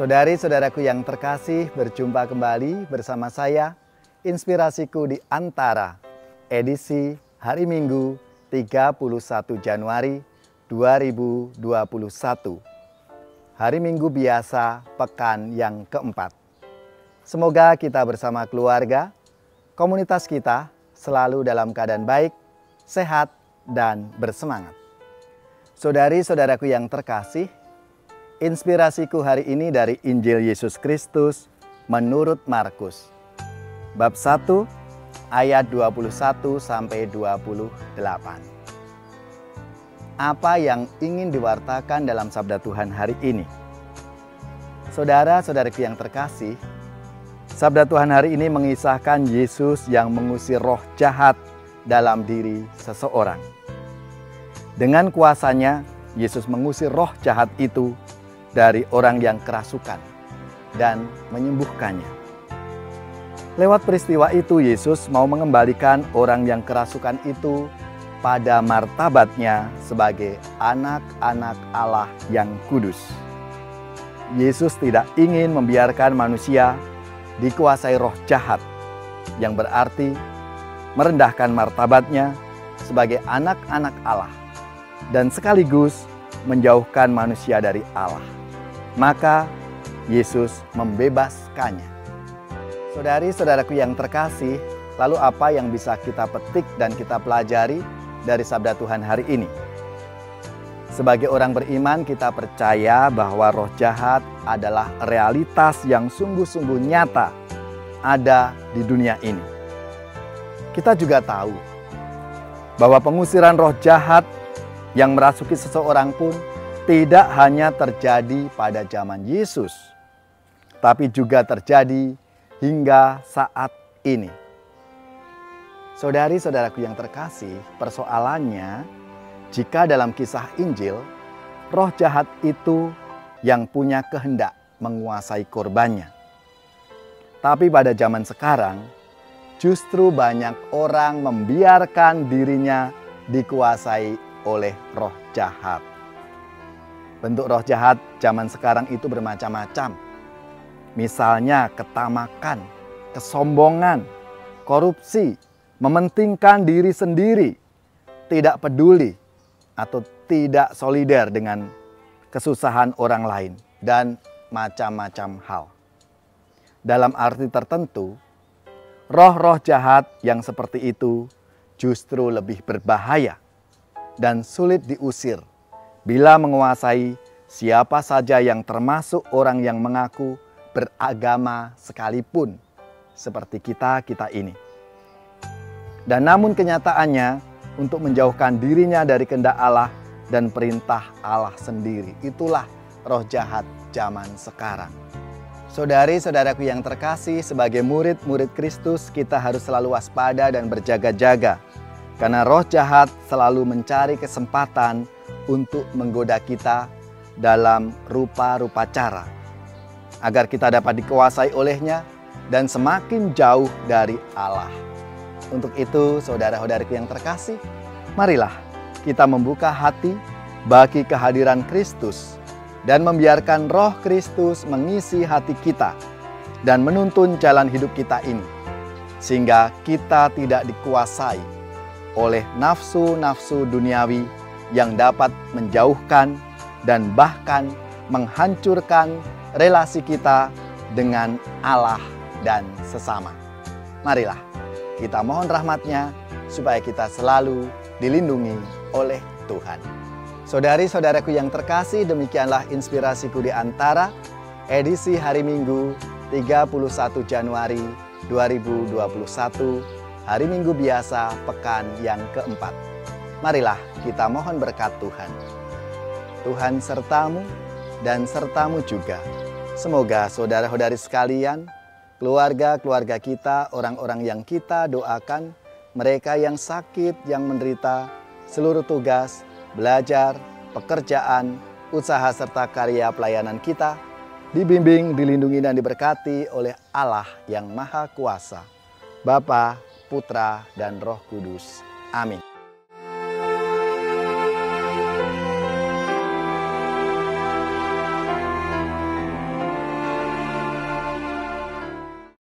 Saudari-saudaraku yang terkasih, berjumpa kembali bersama saya, Inspirasiku di Antara, edisi hari Minggu 31 Januari 2021. Hari Minggu biasa, pekan yang keempat. Semoga kita bersama keluarga, komunitas kita selalu dalam keadaan baik, sehat, dan bersemangat. Saudari-saudaraku yang terkasih, inspirasiku hari ini dari Injil Yesus Kristus menurut Markus. Bab 1 ayat 21 sampai 28. Apa yang ingin diwartakan dalam sabda Tuhan hari ini? Saudara-saudariku yang terkasih, sabda Tuhan hari ini mengisahkan Yesus yang mengusir roh jahat dalam diri seseorang. Dengan kuasanya, Yesus mengusir roh jahat itu dari orang yang kerasukan dan menyembuhkannya. Lewat peristiwa itu, Yesus mau mengembalikan orang yang kerasukan itu pada martabatnya sebagai anak-anak Allah yang kudus. Yesus tidak ingin membiarkan manusia dikuasai roh jahat, yang berarti merendahkan martabatnya sebagai anak-anak Allah dan sekaligus menjauhkan manusia dari Allah. Maka Yesus membebaskannya. Saudari-saudaraku yang terkasih, lalu apa yang bisa kita petik dan kita pelajari dari sabda Tuhan hari ini? Sebagai orang beriman, kita percaya bahwa roh jahat adalah realitas yang sungguh-sungguh nyata ada di dunia ini. Kita juga tahu bahwa pengusiran roh jahat yang merasuki seseorang pun tidak hanya terjadi pada zaman Yesus, tapi juga terjadi hingga saat ini. Saudari-saudaraku yang terkasih, persoalannya jika dalam kisah Injil, roh jahat itu yang punya kehendak menguasai korbannya. Tapi pada zaman sekarang, justru banyak orang membiarkan dirinya dikuasai oleh roh jahat. Bentuk roh jahat zaman sekarang itu bermacam-macam. Misalnya ketamakan, kesombongan, korupsi, mementingkan diri sendiri, tidak peduli atau tidak solider dengan kesusahan orang lain, dan macam-macam hal. Dalam arti tertentu, roh-roh jahat yang seperti itu justru lebih berbahaya dan sulit diusir bila menguasai siapa saja yang termasuk orang yang mengaku beragama sekalipun seperti kita ini. Dan namun kenyataannya untuk menjauhkan dirinya dari kehendak Allah dan perintah Allah sendiri, itulah roh jahat zaman sekarang. Saudari-saudaraku yang terkasih, sebagai murid-murid Kristus kita harus selalu waspada dan berjaga-jaga. Karena roh jahat selalu mencari kesempatan untuk menggoda kita dalam rupa-rupa cara, agar kita dapat dikuasai olehnya dan semakin jauh dari Allah. Untuk itu, saudara-saudariku yang terkasih, marilah kita membuka hati bagi kehadiran Kristus dan membiarkan roh Kristus mengisi hati kita dan menuntun jalan hidup kita ini, sehingga kita tidak dikuasai oleh nafsu-nafsu duniawi yang dapat menjauhkan dan bahkan menghancurkan relasi kita dengan Allah dan sesama. Marilah kita mohon rahmat-Nya supaya kita selalu dilindungi oleh Tuhan. Saudari-saudaraku yang terkasih, demikianlah inspirasiku di Antara, edisi hari Minggu 31 Januari 2021, hari Minggu biasa, pekan yang keempat. Marilah kita mohon berkat Tuhan. Tuhan sertamu dan sertamu juga. Semoga saudara-saudari sekalian, keluarga-keluarga kita, orang-orang yang kita doakan, mereka yang sakit, yang menderita, seluruh tugas, belajar, pekerjaan, usaha serta karya pelayanan kita, dibimbing, dilindungi dan diberkati oleh Allah yang Maha Kuasa, Bapa, Putra, dan Roh Kudus. Amin.